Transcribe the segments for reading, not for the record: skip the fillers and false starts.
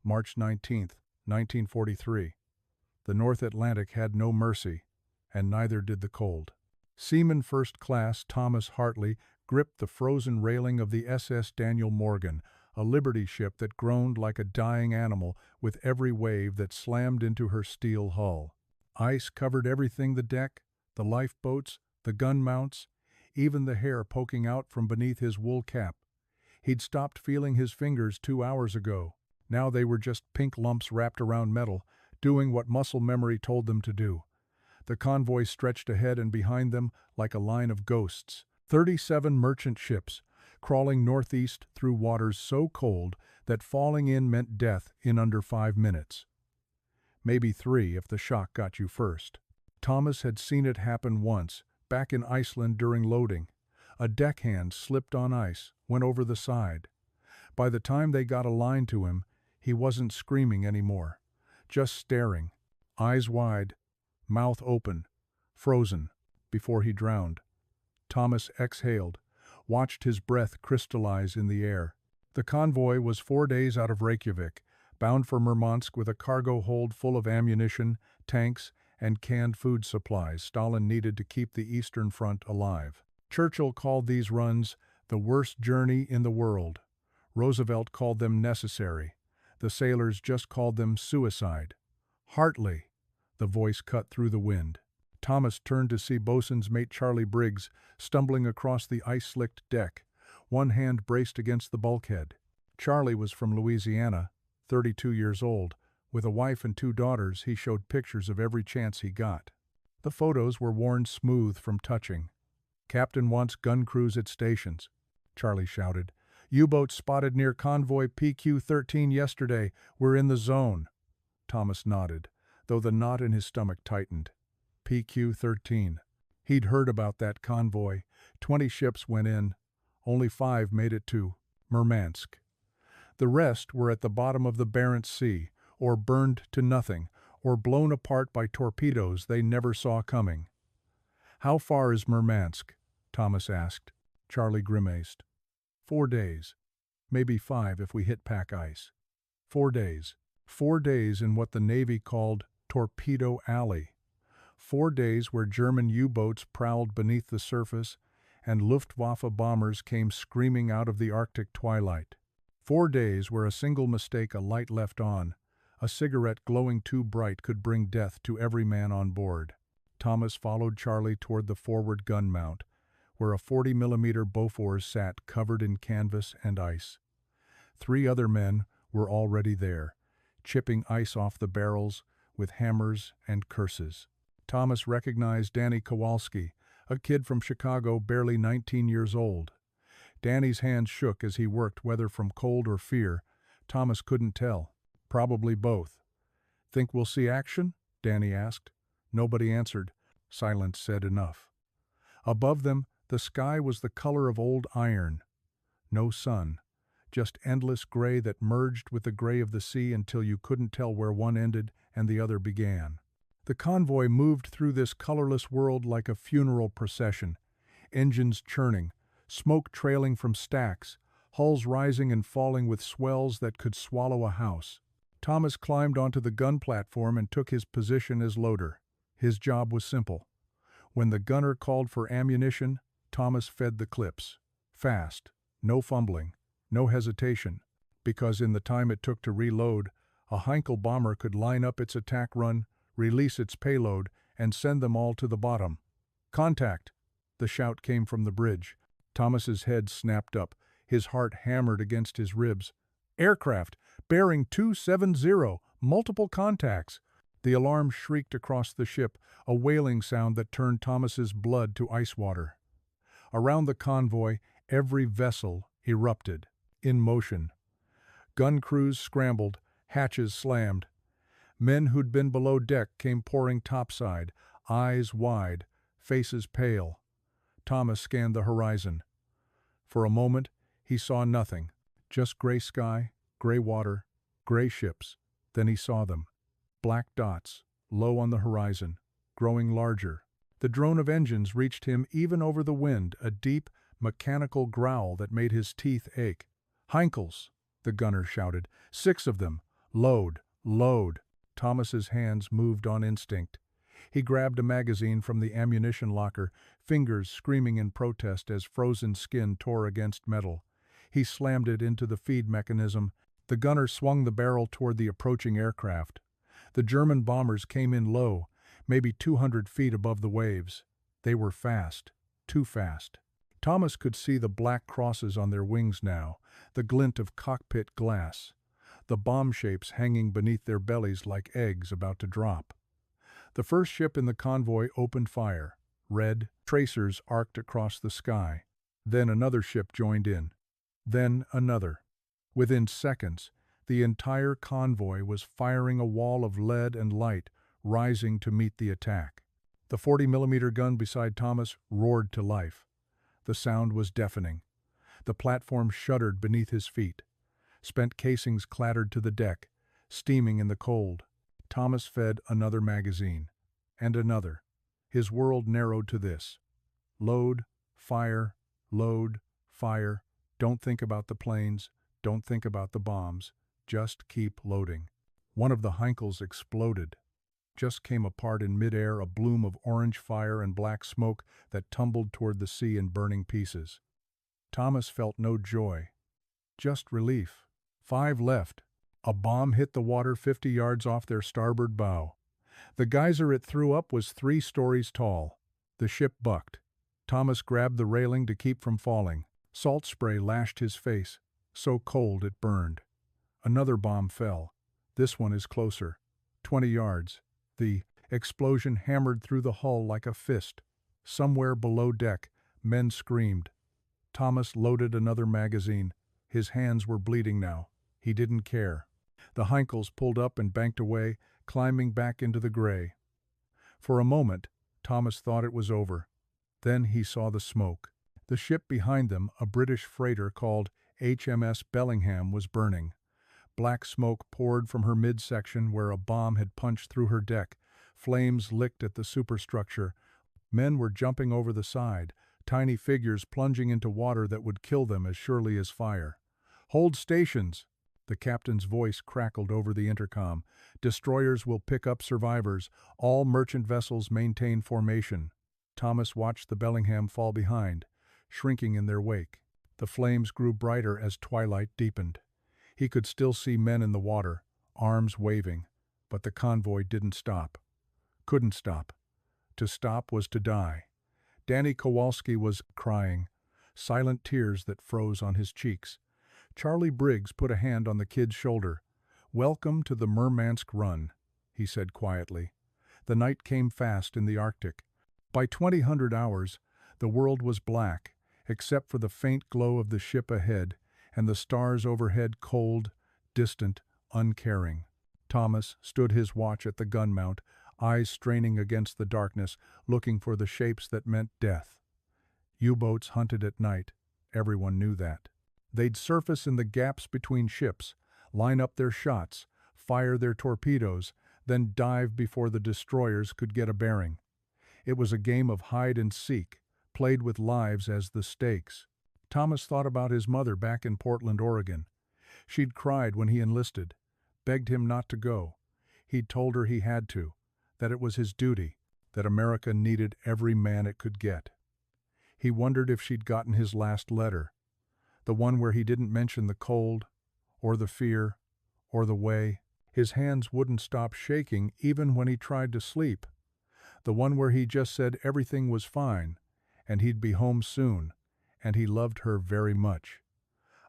March 19, 1943. The North Atlantic had no mercy, and neither did the cold. Seaman First Class Thomas Hartley gripped the frozen railing of the SS Daniel Morgan, a Liberty ship that groaned like a dying animal with every wave that slammed into her steel hull. Ice covered everything: the deck, the lifeboats, the gun mounts, even the hair poking out from beneath his wool cap. He'd stopped feeling his fingers 2 hours ago. Now they were just pink lumps wrapped around metal, doing what muscle memory told them to do. The convoy stretched ahead and behind them like a line of ghosts. 37 merchant ships, crawling northeast through waters so cold that falling in meant death in under 5 minutes. Maybe 3 if the shock got you first. Thomas had seen it happen once, back in Iceland during loading. A deckhand slipped on ice, went over the side. By the time they got a line to him, he wasn't screaming anymore, just staring, eyes wide, mouth open, frozen, before he drowned. Thomas exhaled, watched his breath crystallize in the air. The convoy was 4 days out of Reykjavik, bound for Murmansk with a cargo hold full of ammunition, tanks, and canned food supplies Stalin needed to keep the Eastern Front alive. Churchill called these runs the worst journey in the world. Roosevelt called them necessary. The sailors just called them suicide. Hartley, the voice cut through the wind. Thomas turned to see bosun's mate Charlie Briggs stumbling across the ice-slicked deck, one hand braced against the bulkhead. Charlie was from Louisiana, 32 years old. With a wife and 2 daughters, he showed pictures of every chance he got. The photos were worn smooth from touching. "Captain wants gun crews at stations," Charlie shouted. "U-boat spotted near Convoy PQ-13 yesterday. We're in the zone." Thomas nodded, though the knot in his stomach tightened. PQ-13. He'd heard about that convoy. 20 ships went in. Only 5 made it to Murmansk. The rest were at the bottom of the Barents Sea, or burned to nothing, or blown apart by torpedoes they never saw coming. "How far is Murmansk?" Thomas asked. Charlie grimaced. 4 days. Maybe 5 if we hit pack ice. 4 days. 4 days in what the Navy called Torpedo Alley. 4 days where German U-boats prowled beneath the surface and Luftwaffe bombers came screaming out of the Arctic twilight. 4 days where a single mistake, a light left on, a cigarette glowing too bright, could bring death to every man on board. Thomas followed Charlie toward the forward gun mount, where a 40mm Bofors sat covered in canvas and ice. 3 other men were already there, chipping ice off the barrels with hammers and curses. Thomas recognized Danny Kowalski, a kid from Chicago, barely 19 years old. Danny's hands shook as he worked, whether from cold or fear. Thomas couldn't tell. Probably both. "Think we'll see action?" Danny asked. Nobody answered. Silence said enough. Above them, the sky was the color of old iron. No sun, just endless gray that merged with the gray of the sea until you couldn't tell where one ended and the other began. The convoy moved through this colorless world like a funeral procession, engines churning, smoke trailing from stacks, hulls rising and falling with swells that could swallow a house. Thomas climbed onto the gun platform and took his position as loader. His job was simple. When the gunner called for ammunition, Thomas fed the clips. Fast, no fumbling, no hesitation, because in the time it took to reload, a Heinkel bomber could line up its attack run, release its payload, and send them all to the bottom. "Contact!" The shout came from the bridge. Thomas's head snapped up, his heart hammered against his ribs. "Aircraft! Bearing 270! Multiple contacts!" The alarm shrieked across the ship, a wailing sound that turned Thomas's blood to ice water. Around the convoy, every vessel erupted, in motion. Gun crews scrambled, hatches slammed. Men who'd been below deck came pouring topside, eyes wide, faces pale. Thomas scanned the horizon. For a moment, he saw nothing, just gray sky, gray water, gray ships. Then he saw them. Black dots, low on the horizon, growing larger. The drone of engines reached him even over the wind, a deep, mechanical growl that made his teeth ache. "Heinkels!" the gunner shouted. 6 of them, Load, load. Thomas's hands moved on instinct. He grabbed a magazine from the ammunition locker, fingers screaming in protest as frozen skin tore against metal. He slammed it into the feed mechanism. The gunner swung the barrel toward the approaching aircraft. The German bombers came in low, maybe 200 feet above the waves. They were fast, too fast. Thomas could see the black crosses on their wings now, the glint of cockpit glass, the bomb shapes hanging beneath their bellies like eggs about to drop. The first ship in the convoy opened fire. Red tracers arced across the sky. Then another ship joined in. Then another. Within seconds, the entire convoy was firing a wall of lead and light, rising to meet the attack. The 40-millimeter gun beside Thomas roared to life. The sound was deafening. The platform shuddered beneath his feet. Spent casings clattered to the deck, steaming in the cold. Thomas fed another magazine. And another. His world narrowed to this. Load, fire, load, fire. Don't think about the planes. Don't think about the bombs. Just keep loading. One of the Heinkels exploded. Just came apart in midair, a bloom of orange fire and black smoke that tumbled toward the sea in burning pieces. Thomas felt no joy, just relief. 5 left. A bomb hit the water 50 yards off their starboard bow. The geyser it threw up was 3 stories tall. The ship bucked. Thomas grabbed the railing to keep from falling. Salt spray lashed his face, so cold it burned. Another bomb fell. This one is closer. 20 yards. The explosion hammered through the hull like a fist. Somewhere below deck, men screamed. Thomas loaded another magazine. His hands were bleeding now. He didn't care. The Heinkels pulled up and banked away, climbing back into the gray. For a moment, Thomas thought it was over. Then he saw the smoke. The ship behind them, a British freighter called HMS Bellingham, was burning. Black smoke poured from her midsection where a bomb had punched through her deck. Flames licked at the superstructure. Men were jumping over the side, tiny figures plunging into water that would kill them as surely as fire. "Hold stations!" The captain's voice crackled over the intercom. "Destroyers will pick up survivors. All merchant vessels maintain formation." Thomas watched the Bellingham fall behind, shrinking in their wake. The flames grew brighter as twilight deepened. He could still see men in the water, arms waving, but the convoy didn't stop. Couldn't stop. To stop was to die. Danny Kowalski was crying, silent tears that froze on his cheeks. Charlie Briggs put a hand on the kid's shoulder. "Welcome to the Murmansk run," he said quietly. The night came fast in the Arctic. By 2000 hours, the world was black, except for the faint glow of the ship ahead and the stars overhead, cold, distant, uncaring. Thomas stood his watch at the gun mount, eyes straining against the darkness, looking for the shapes that meant death. U-boats hunted at night. Everyone knew that. They'd surface in the gaps between ships, line up their shots, fire their torpedoes, then dive before the destroyers could get a bearing. It was a game of hide and seek, played with lives as the stakes. Thomas thought about his mother back in Portland, Oregon. She'd cried when he enlisted, begged him not to go. He'd told her he had to, that it was his duty, that America needed every man it could get. He wondered if she'd gotten his last letter, the one where he didn't mention the cold, or the fear, or the way. His hands wouldn't stop shaking even when he tried to sleep. The one where he just said everything was fine, and he'd be home soon, and he loved her very much.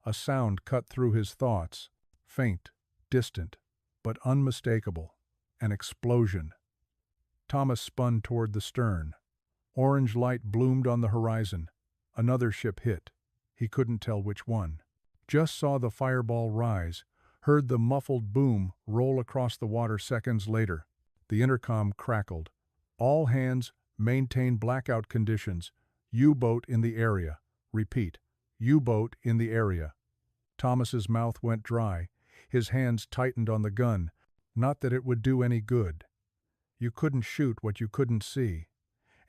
A sound cut through his thoughts, faint, distant, but unmistakable. An explosion. Thomas spun toward the stern. Orange light bloomed on the horizon. Another ship hit. He couldn't tell which one. Just saw the fireball rise, heard the muffled boom roll across the water seconds later. The intercom crackled. "All hands, maintain blackout conditions. U-boat in the area. Repeat, U-boat in the area." Thomas's mouth went dry. His hands tightened on the gun. Not that it would do any good. You couldn't shoot what you couldn't see.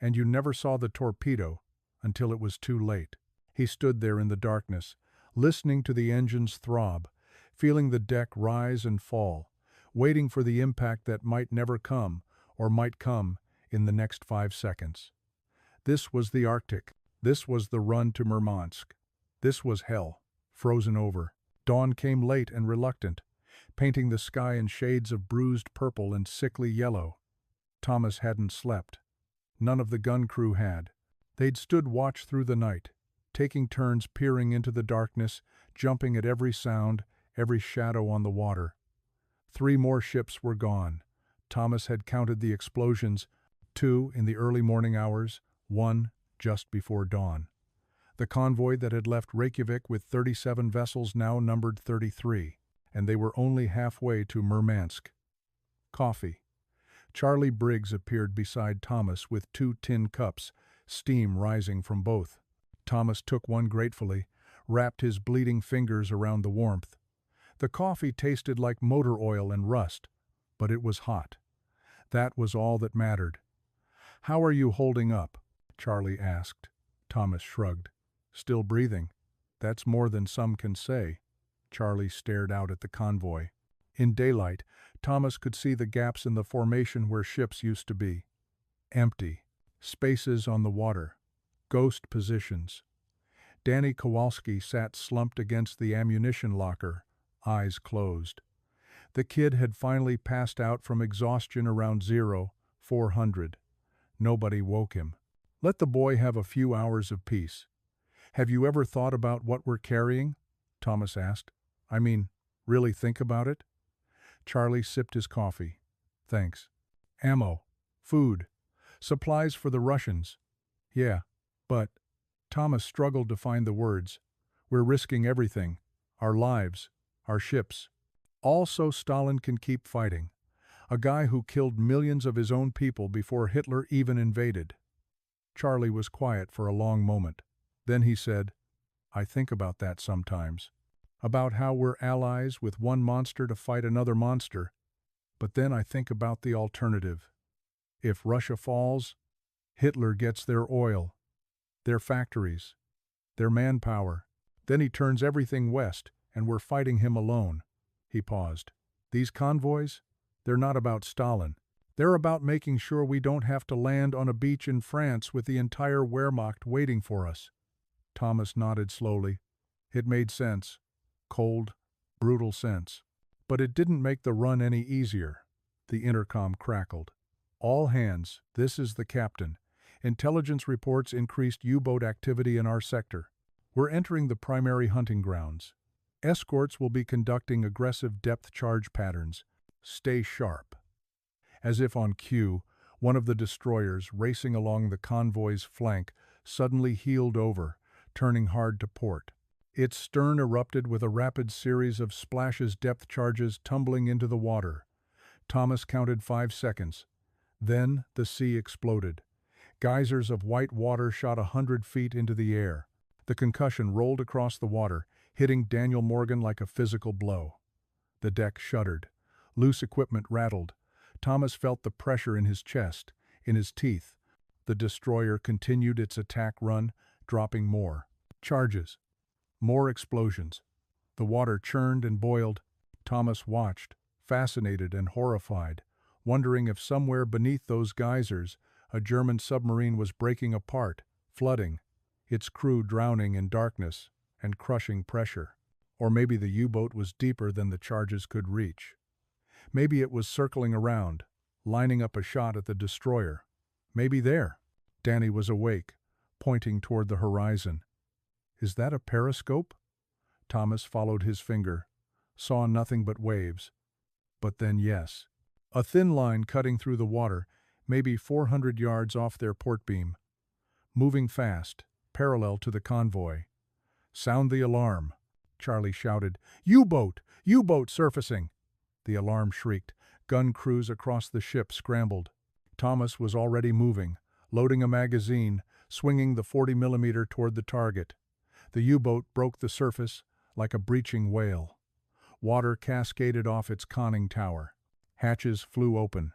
And you never saw the torpedo until it was too late. He stood there in the darkness, listening to the engines throb, feeling the deck rise and fall, waiting for the impact that might never come, or might come, in the next 5 seconds. This was the Arctic. This was the run to Murmansk. This was hell, frozen over. Dawn came late and reluctant, painting the sky in shades of bruised purple and sickly yellow. Thomas hadn't slept. None of the gun crew had. They'd stood watch through the night, taking turns peering into the darkness, jumping at every sound, every shadow on the water. 3 more ships were gone. Thomas had counted the explosions, 2 in the early morning hours, 1 just before dawn. The convoy that had left Reykjavik with 37 vessels now numbered 33, and they were only halfway to Murmansk. Coffee. Charlie Briggs appeared beside Thomas with 2 tin cups, steam rising from both. Thomas took one gratefully, wrapped his bleeding fingers around the warmth. The coffee tasted like motor oil and rust, but it was hot. That was all that mattered. "How are you holding up?" Charlie asked. Thomas shrugged. "Still breathing. That's more than some can say." Charlie stared out at the convoy. In daylight, Thomas could see the gaps in the formation where ships used to be. Empty. Spaces on the water. Ghost positions. Danny Kowalski sat slumped against the ammunition locker, eyes closed. The kid had finally passed out from exhaustion around 0400. Nobody woke him. Let the boy have a few hours of peace. "Have you ever thought about what we're carrying?" Thomas asked. "I mean, really think about it?" Charlie sipped his coffee. "Thanks. Ammo. Food. Supplies for the Russians. Yeah, but..." Thomas struggled to find the words. "We're risking everything. Our lives. Our ships. All so Stalin can keep fighting. A guy who killed millions of his own people before Hitler even invaded." Charlie was quiet for a long moment. Then he said, "I think about that sometimes. About how we're allies with one monster to fight another monster. But then I think about the alternative. If Russia falls, Hitler gets their oil, their factories, their manpower. Then he turns everything west, and we're fighting him alone." He paused. "These convoys? They're not about Stalin. They're about making sure we don't have to land on a beach in France with the entire Wehrmacht waiting for us." Thomas nodded slowly. It made sense. Cold, brutal sense. But it didn't make the run any easier. The intercom crackled. "All hands, this is the captain. Intelligence reports increased U-boat activity in our sector. We're entering the primary hunting grounds. Escorts will be conducting aggressive depth charge patterns. Stay sharp." As if on cue, one of the destroyers racing along the convoy's flank suddenly heeled over, turning hard to port. Its stern erupted with a rapid series of splashes, depth charges tumbling into the water. Thomas counted 5 seconds. Then the sea exploded. Geysers of white water shot 100 feet into the air. The concussion rolled across the water, hitting Daniel Morgan like a physical blow. The deck shuddered. Loose equipment rattled. Thomas felt the pressure in his chest, in his teeth. The destroyer continued its attack run, dropping more charges. More explosions. The water churned and boiled. Thomas watched, fascinated and horrified, wondering if somewhere beneath those geysers a German submarine was breaking apart, flooding, its crew drowning in darkness and crushing pressure. Or maybe the U-boat was deeper than the charges could reach. Maybe it was circling around, lining up a shot at the destroyer. Maybe there. Danny was awake, pointing toward the horizon. "Is that a periscope?" Thomas followed his finger, saw nothing but waves. But then yes. A thin line cutting through the water, maybe 400 yards off their port beam. Moving fast, parallel to the convoy. "Sound the alarm," Charlie shouted. "U-boat! U-boat surfacing!" The alarm shrieked. Gun crews across the ship scrambled. Thomas was already moving, loading a magazine, swinging the 40mm toward the target. The U-boat broke the surface like a breaching whale. Water cascaded off its conning tower. Hatches flew open.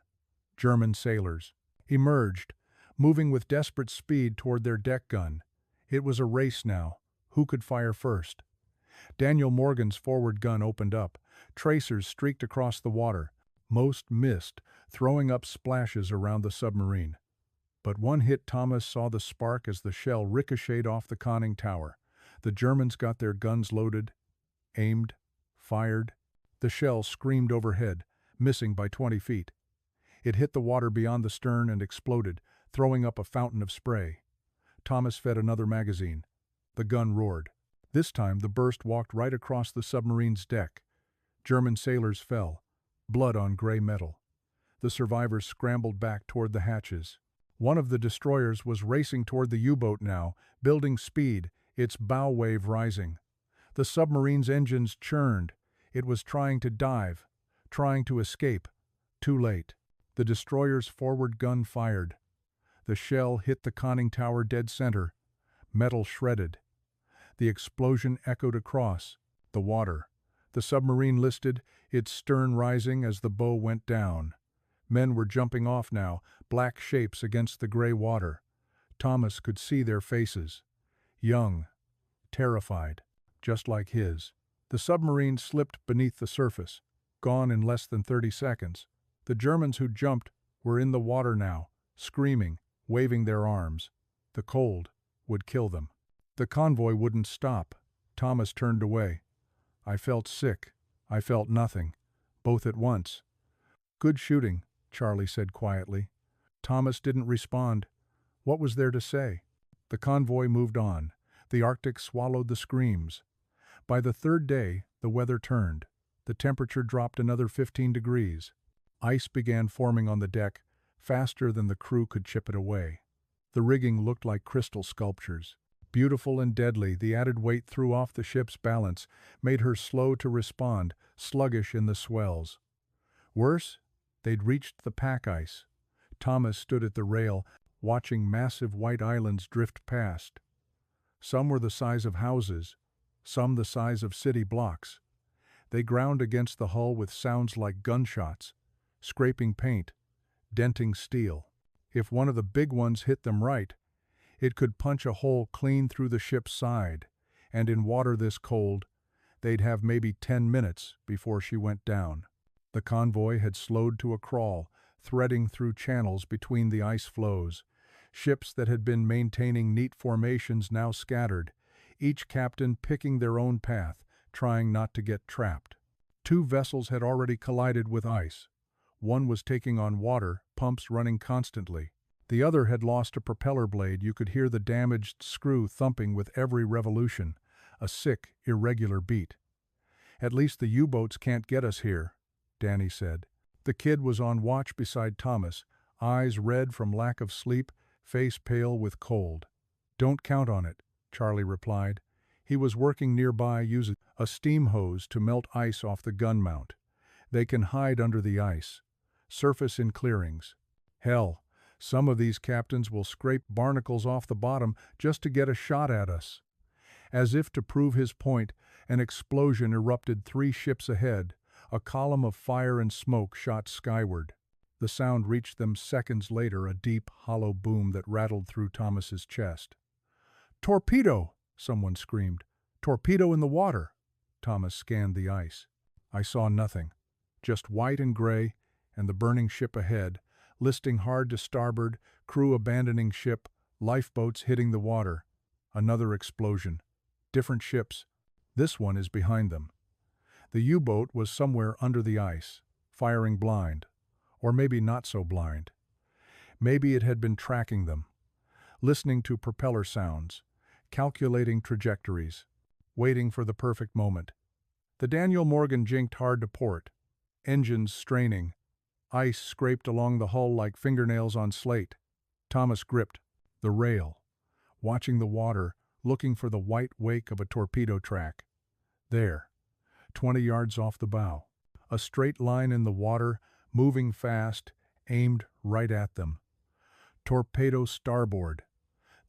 German sailors emerged, moving with desperate speed toward their deck gun. It was a race now. Who could fire first? Daniel Morgan's forward gun opened up. Tracers streaked across the water. Most missed, throwing up splashes around the submarine. But one hit Thomas saw the spark as the shell ricocheted off the conning tower. The Germans got their guns loaded, aimed, fired. The shell screamed overhead, missing by 20 feet. It hit the water beyond the stern and exploded, throwing up a fountain of spray. Thomas fed another magazine. The gun roared. This time the burst walked right across the submarine's deck. German sailors fell, blood on gray metal. The survivors scrambled back toward the hatches. One of the destroyers was racing toward the U-boat now, building speed, its bow wave rising. The submarine's engines churned. It was trying to dive, trying to escape. Too late. The destroyer's forward gun fired. The shell hit the conning tower dead center. Metal shredded. The explosion echoed across the water. The submarine listed, its stern rising as the bow went down. Men were jumping off now, black shapes against the gray water. Thomas could see their faces. Young, terrified, just like his. The submarine slipped beneath the surface, gone in less than 30 seconds. The Germans who jumped were in the water now, screaming, waving their arms. The cold would kill them. The convoy wouldn't stop. Thomas turned away. I felt sick. I felt nothing. Both at once. Good shooting, Charlie said quietly. Thomas didn't respond. What was there to say? The convoy moved on. The Arctic swallowed the screams. By the third day, the weather turned. The temperature dropped another 15 degrees. Ice began forming on the deck, faster than the crew could chip it away. The rigging looked like crystal sculptures. Beautiful and deadly, the added weight threw off the ship's balance, made her slow to respond, sluggish in the swells. Worse, they'd reached the pack ice. Thomas stood at the rail, watching massive white islands drift past. Some were the size of houses, some the size of city blocks. They ground against the hull with sounds like gunshots, scraping paint, denting steel. If one of the big ones hit them right, it could punch a hole clean through the ship's side, and in water this cold, they'd have maybe 10 minutes before she went down. The convoy had slowed to a crawl, threading through channels between the ice floes. Ships that had been maintaining neat formations now scattered, each captain picking their own path, trying not to get trapped. 2 vessels had already collided with ice. One was taking on water, pumps running constantly. The other had lost a propeller blade. You could hear the damaged screw thumping with every revolution, a sick, irregular beat. At least the U-boats can't get us here, Danny said. The kid was on watch beside Thomas, eyes red from lack of sleep, face pale with cold. Don't count on it, Charlie replied. He was working nearby using a steam hose to melt ice off the gun mount. They can hide under the ice, surface in clearings. Hell, some of these captains will scrape barnacles off the bottom just to get a shot at us. As if to prove his point, an explosion erupted 3 ships ahead. A column of fire and smoke shot skyward. The sound reached them seconds later, a deep, hollow boom that rattled through Thomas's chest. "Torpedo!" someone screamed. "Torpedo in the water!" Thomas scanned the ice. I saw nothing, just white and gray, and the burning ship ahead, listing hard to starboard, crew abandoning ship, lifeboats hitting the water. Another explosion. Different ships. This one is behind them. The U-boat was somewhere under the ice, firing blind, or maybe not so blind. Maybe it had been tracking them, listening to propeller sounds, calculating trajectories, waiting for the perfect moment. The Daniel Morgan jinked hard to port, engines straining. Ice scraped along the hull like fingernails on slate. Thomas gripped the rail, watching the water, looking for the white wake of a torpedo track. There, 20 yards off the bow. A straight line in the water, moving fast, aimed right at them. Torpedo starboard.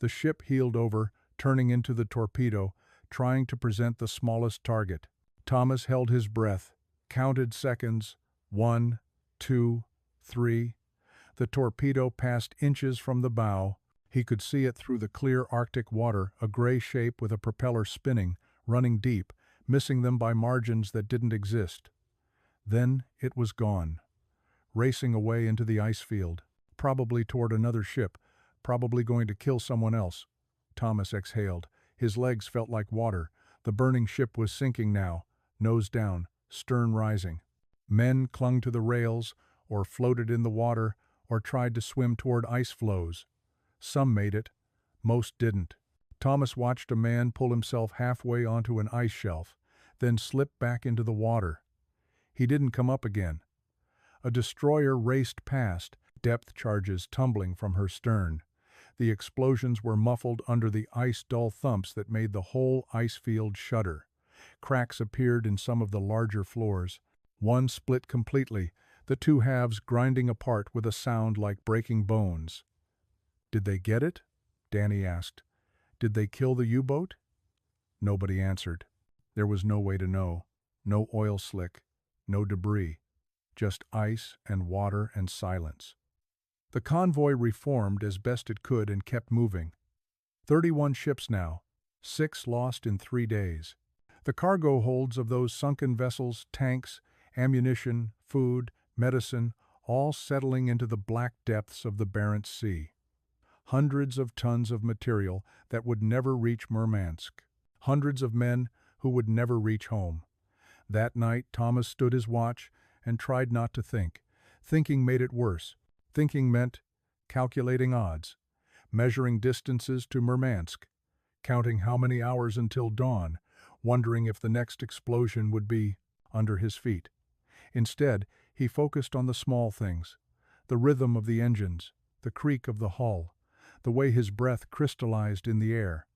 The ship heeled over, turning into the torpedo, trying to present the smallest target. Thomas held his breath, counted seconds. 1, 2, 3. The torpedo passed inches from the bow. He could see it through the clear Arctic water, a gray shape with a propeller spinning, running deep, missing them by margins that didn't exist. Then it was gone, racing away into the ice field, probably toward another ship, probably going to kill someone else. Thomas exhaled. His legs felt like water. The burning ship was sinking now, nose down, stern rising. Men clung to the rails, or floated in the water, or tried to swim toward ice floes. Some made it, most didn't. Thomas watched a man pull himself halfway onto an ice shelf, then slip back into the water. He didn't come up again. A destroyer raced past, depth charges tumbling from her stern. The explosions were muffled under the ice-dull thumps that made the whole ice field shudder. Cracks appeared in some of the larger floors. One split completely, the two halves grinding apart with a sound like breaking bones. "Did they get it?" Danny asked. "Did they kill the U-boat?" Nobody answered. There was no way to know. No oil slick, no debris. Just ice and water and silence. The convoy reformed as best it could and kept moving. 31 ships now, 6 lost in 3 days. The cargo holds of those sunken vessels, tanks, ammunition, food, medicine, all settling into the black depths of the Barents Sea. Hundreds of tons of material that would never reach Murmansk. Hundreds of men who would never reach home. That night Thomas stood his watch and tried not to think. Thinking made it worse. Thinking meant calculating odds, measuring distances to Murmansk, counting how many hours until dawn, wondering if the next explosion would be under his feet. Instead, he focused on the small things, the rhythm of the engines, the creak of the hull, the way his breath crystallized in the air,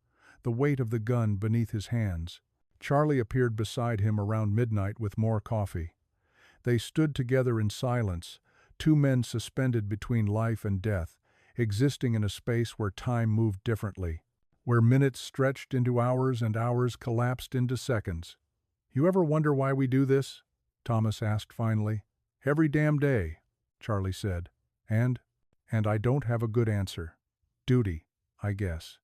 the weight of the gun beneath his hands. Charlie appeared beside him around midnight with more coffee. They stood together in silence, two men suspended between life and death, existing in a space where time moved differently, where minutes stretched into hours and hours collapsed into seconds. "You ever wonder why we do this?" Thomas asked finally. "Every damn day," Charlie said. And I don't have a good answer. Duty, I guess.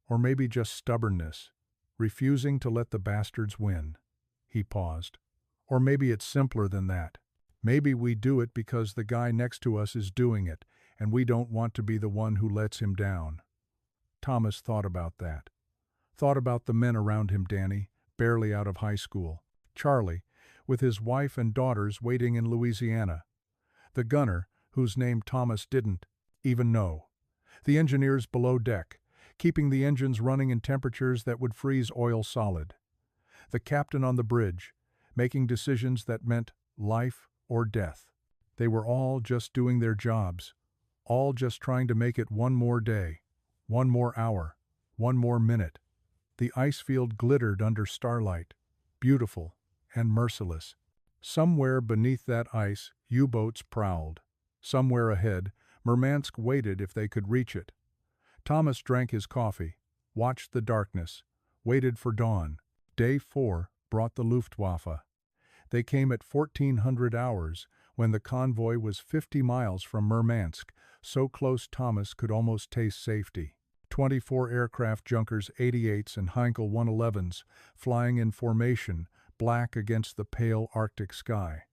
Or maybe just stubbornness. Refusing to let the bastards win." He paused. "Or maybe it's simpler than that. Maybe we do it because the guy next to us is doing it, and we don't want to be the one who lets him down." Thomas thought about that. Thought about the men around him, Danny, barely out of high school. Charlie, with his wife and daughters waiting in Louisiana. The gunner, whose name Thomas didn't even know. The engineers below deck, keeping the engines running in temperatures that would freeze oil solid. The captain on the bridge, making decisions that meant life or death. They were all just doing their jobs, all just trying to make it one more day, one more hour, one more minute. The ice field glittered under starlight, beautiful and merciless. Somewhere beneath that ice, U-boats prowled. Somewhere ahead, Murmansk waited if they could reach it. Thomas drank his coffee, watched the darkness, waited for dawn. Day 4 brought the Luftwaffe. They came at 1400 hours, when the convoy was 50 miles from Murmansk, so close Thomas could almost taste safety. 24 aircraft Junkers 88s and Heinkel 111s, flying in formation, black against the pale Arctic sky.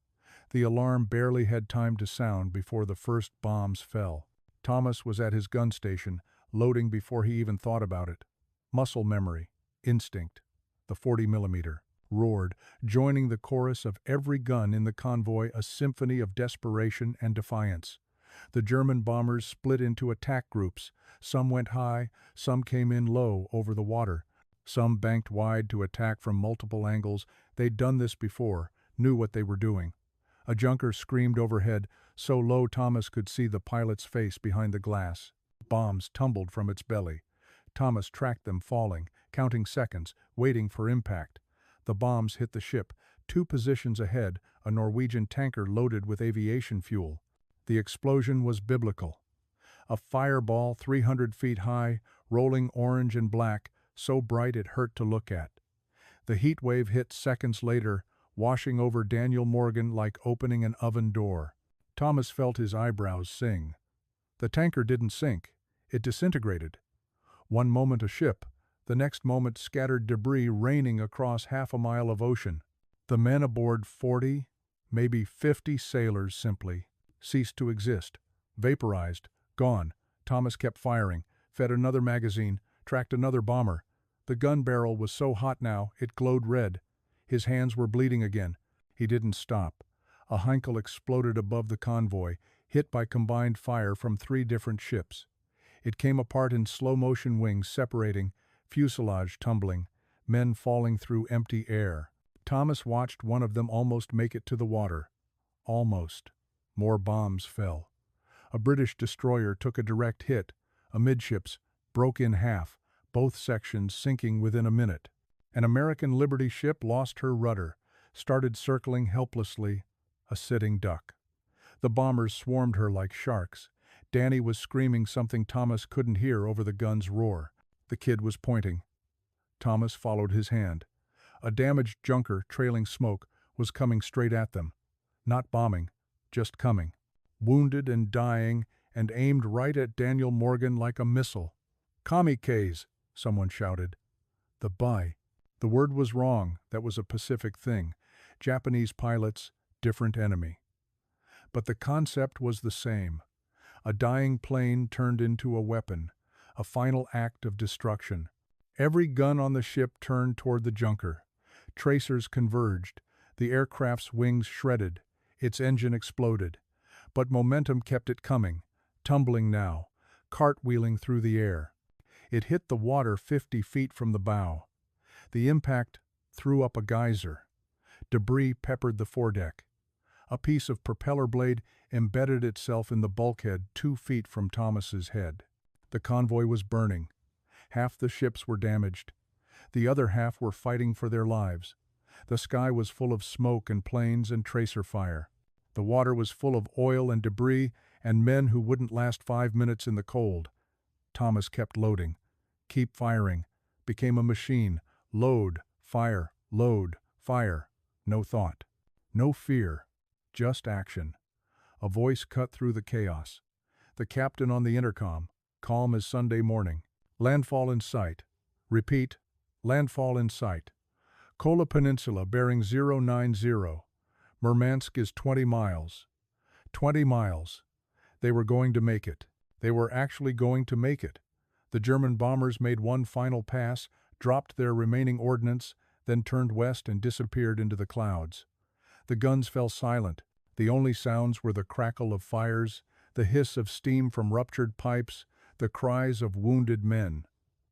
The alarm barely had time to sound before the first bombs fell. Thomas was at his gun station, loading before he even thought about it. Muscle memory, instinct. The 40mm roared, joining the chorus of every gun in the convoy, a symphony of desperation and defiance. The German bombers split into attack groups. Some went high, some came in low over the water. Some banked wide to attack from multiple angles. They'd done this before, knew what they were doing. A Junker screamed overhead, so low Thomas could see the pilot's face behind the glass. Bombs tumbled from its belly. Thomas tracked them falling, counting seconds, waiting for impact. The bombs hit the ship, 2 positions ahead, a Norwegian tanker loaded with aviation fuel. The explosion was biblical. A fireball 300 feet high, rolling orange and black, so bright it hurt to look at. The heat wave hit seconds later, washing over Daniel Morgan like opening an oven door. Thomas felt his eyebrows sing. The tanker didn't sink. It disintegrated. One moment a ship, The next moment scattered debris raining across half a mile of ocean. The men aboard 40, maybe 50 sailors simply ceased to exist. Vaporized, gone. Thomas kept firing, fed another magazine, tracked another bomber. The gun barrel was so hot now, it glowed red. His hands were bleeding again. He didn't stop. A Heinkel exploded above the convoy, hit by combined fire from 3 different ships. It came apart in slow-motion, wings separating, fuselage tumbling, men falling through empty air. Thomas watched one of them almost make it to the water. Almost. More bombs fell. A British destroyer took a direct hit. Amidships broke in half, both sections sinking within a minute. An American Liberty ship lost her rudder, started circling helplessly, a sitting duck. The bombers swarmed her like sharks. Danny was screaming something Thomas couldn't hear over the gun's roar. The kid was pointing. Thomas followed his hand. A damaged junker, trailing smoke, was coming straight at them. Not bombing, just coming. Wounded and dying, and aimed right at Daniel Morgan like a missile. "Kamikaze," someone shouted. The word was wrong, that was a Pacific thing. Japanese pilots, different enemy. But the concept was the same. A dying plane turned into a weapon, a final act of destruction. Every gun on the ship turned toward the junker. Tracers converged, the aircraft's wings shredded, its engine exploded. But momentum kept it coming, tumbling now, cartwheeling through the air. It hit the water 50 feet from the bow. The impact threw up a geyser. Debris peppered the foredeck. A piece of propeller blade embedded itself in the bulkhead 2 feet from Thomas's head. The convoy was burning. Half the ships were damaged. The other half were fighting for their lives. The sky was full of smoke and planes and tracer fire. The water was full of oil and debris and men who wouldn't last 5 minutes in the cold. Thomas kept loading. Keep firing. Became a machine. Load, fire, load, fire. No thought. No fear. Just action. A voice cut through the chaos. The captain on the intercom, calm as Sunday morning. "Landfall in sight." Repeat, "Landfall in sight. Kola Peninsula bearing 090. Murmansk is 20 miles. 20 miles. They were going to make it. They were actually going to make it. The German bombers made one final pass, dropped their remaining ordnance, then turned west and disappeared into the clouds. The guns fell silent. The only sounds were the crackle of fires, the hiss of steam from ruptured pipes, the cries of wounded men.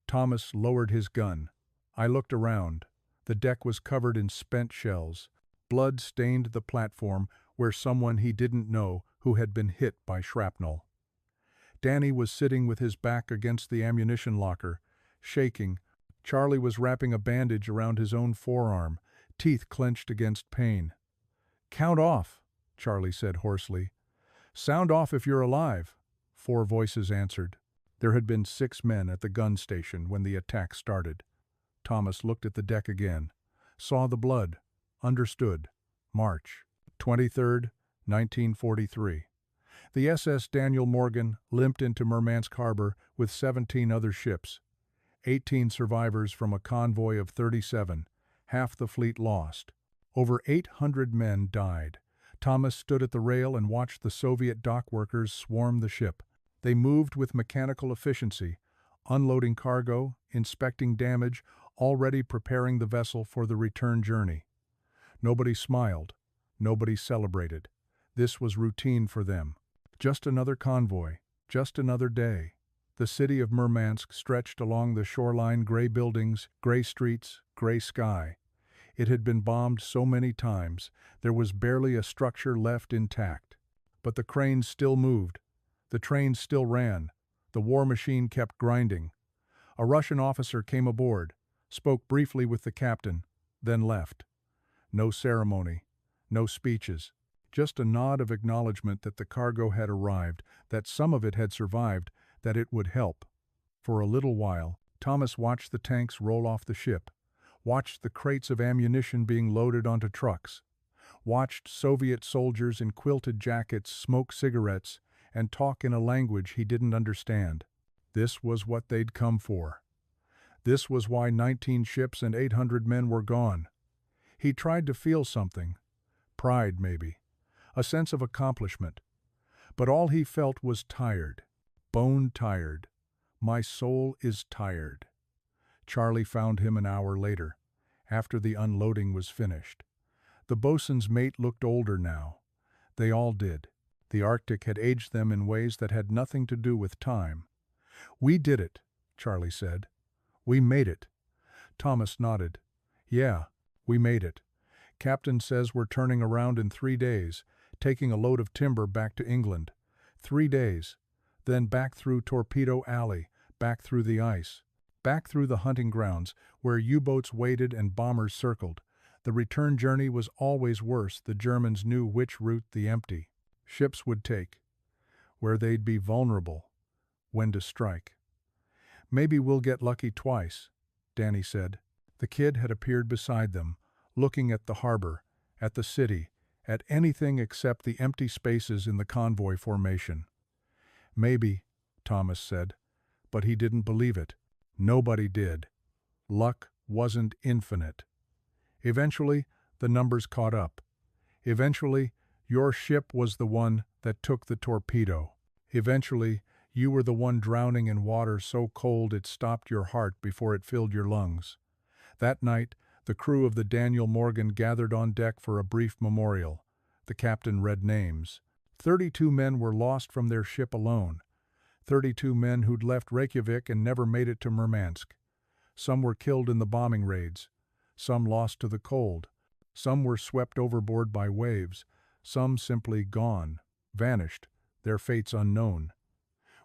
Thomas lowered his gun. I looked around. The deck was covered in spent shells. Blood stained the platform where someone he didn't know who had been hit by shrapnel. Danny was sitting with his back against the ammunition locker, shaking. Charlie was wrapping a bandage around his own forearm, teeth clenched against pain. "Count off," Charlie said hoarsely. "Sound off if you're alive," 4 voices answered. There had been 6 men at the gun station when the attack started. Thomas looked at the deck again, saw the blood, understood. March 23rd, 1943. The SS Daniel Morgan limped into Murmansk harbor with 17 other ships. 18 survivors from a convoy of 37, half the fleet lost. Over 800 men died. Thomas stood at the rail and watched the Soviet dock workers swarm the ship. They moved with mechanical efficiency, unloading cargo, inspecting damage, already preparing the vessel for the return journey. Nobody smiled. Nobody celebrated. This was routine for them. Just another convoy. Just another day. The city of Murmansk stretched along the shoreline, gray buildings, gray streets, gray sky. It had been bombed so many times, there was barely a structure left intact. But the cranes still moved. The trains still ran. The war machine kept grinding. A Russian officer came aboard, spoke briefly with the captain, then left. No ceremony, no speeches, just a nod of acknowledgement that the cargo had arrived, that some of it had survived, that it would help. For a little while, Thomas watched the tanks roll off the ship, watched the crates of ammunition being loaded onto trucks, watched Soviet soldiers in quilted jackets smoke cigarettes and talk in a language he didn't understand. This was what they'd come for. This was why 19 ships and 800 men were gone. He tried to feel something. Pride, maybe. A sense of accomplishment. But all he felt was tired. Bone tired. My soul is tired. Charlie found him an hour later, after the unloading was finished. The bosun's mate looked older now. They all did. The Arctic had aged them in ways that had nothing to do with time. "We did it," Charlie said. "We made it." Thomas nodded. "Yeah, we made it. Captain says we're turning around in 3 days, taking a load of timber back to England. 3 days. Then back through Torpedo Alley, back through the ice, back through the hunting grounds where U-boats waited and bombers circled. The return journey was always worse. The Germans knew which route the empty ships would take, where they'd be vulnerable, when to strike. "Maybe we'll get lucky twice," Danny said. The kid had appeared beside them, looking at the harbor, at the city, at anything except the empty spaces in the convoy formation. "Maybe," Thomas said, but he didn't believe it. Nobody did. Luck wasn't infinite. Eventually, the numbers caught up. Eventually, your ship was the one that took the torpedo. Eventually, you were the one drowning in water so cold it stopped your heart before it filled your lungs. That night, the crew of the Daniel Morgan gathered on deck for a brief memorial. The captain read names. 32 men were lost from their ship alone. 32 men who'd left Reykjavik and never made it to Murmansk. Some were killed in the bombing raids. Some lost to the cold. Some were swept overboard by waves. Some simply gone, vanished, their fates unknown.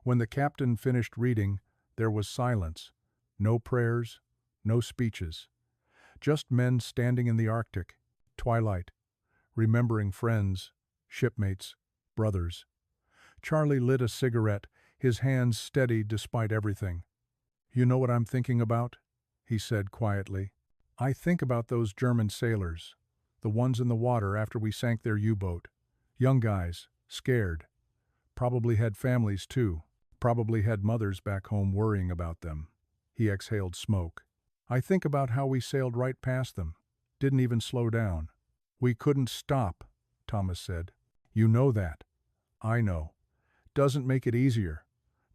When the captain finished reading, there was silence. No prayers, no speeches. Just men standing in the Arctic, twilight, remembering friends, shipmates, brothers. Charlie lit a cigarette, his hands steady despite everything. "You know what I'm thinking about?" he said quietly. "I think about those German sailors, the ones in the water after we sank their U-boat. Young guys, scared. Probably had families too. Probably had mothers back home worrying about them." He exhaled smoke. "I think about how we sailed right past them. Didn't even slow down." "We couldn't stop," Thomas said. "You know that." "I know. Doesn't make it easier."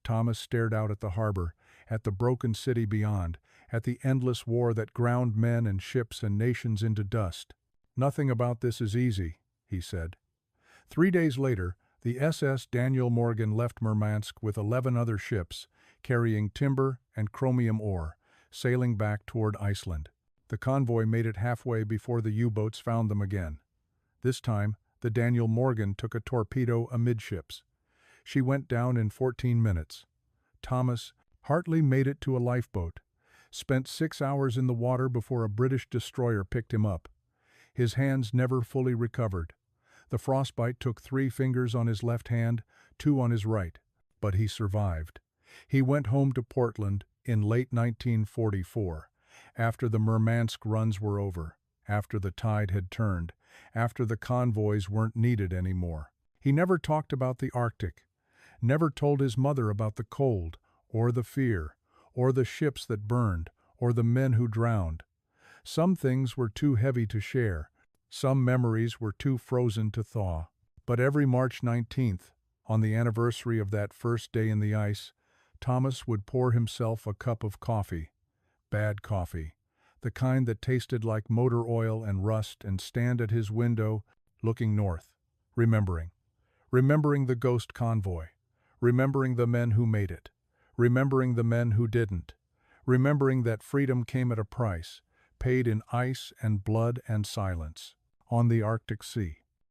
Thomas stared out at the harbor, at the broken city beyond, at the endless war that ground men and ships and nations into dust. "Nothing about this is easy," he said. 3 days later, the SS Daniel Morgan left Murmansk with 11 other ships, carrying timber and chromium ore, sailing back toward Iceland. The convoy made it halfway before the U-boats found them again. This time, the Daniel Morgan took a torpedo amidships. She went down in 14 minutes. Thomas Hartley made it to a lifeboat, spent 6 hours in the water before a British destroyer picked him up. His hands never fully recovered. The frostbite took 3 fingers on his left hand, 2 on his right, but he survived. He went home to Portland in late 1944, after the Murmansk runs were over, after the tide had turned, after the convoys weren't needed anymore. He never talked about the Arctic, never told his mother about the cold, or the fear, or the ships that burned, or the men who drowned. Some things were too heavy to share. Some memories were too frozen to thaw. But every March 19th, on the anniversary of that first day in the ice, Thomas would pour himself a cup of coffee. Bad coffee. The kind that tasted like motor oil and rust, and stand at his window, looking north, remembering. Remembering the ghost convoy. Remembering the men who made it. Remembering the men who didn't. Remembering that freedom came at a price, paid in ice and blood and silence. On the Arctic Sea.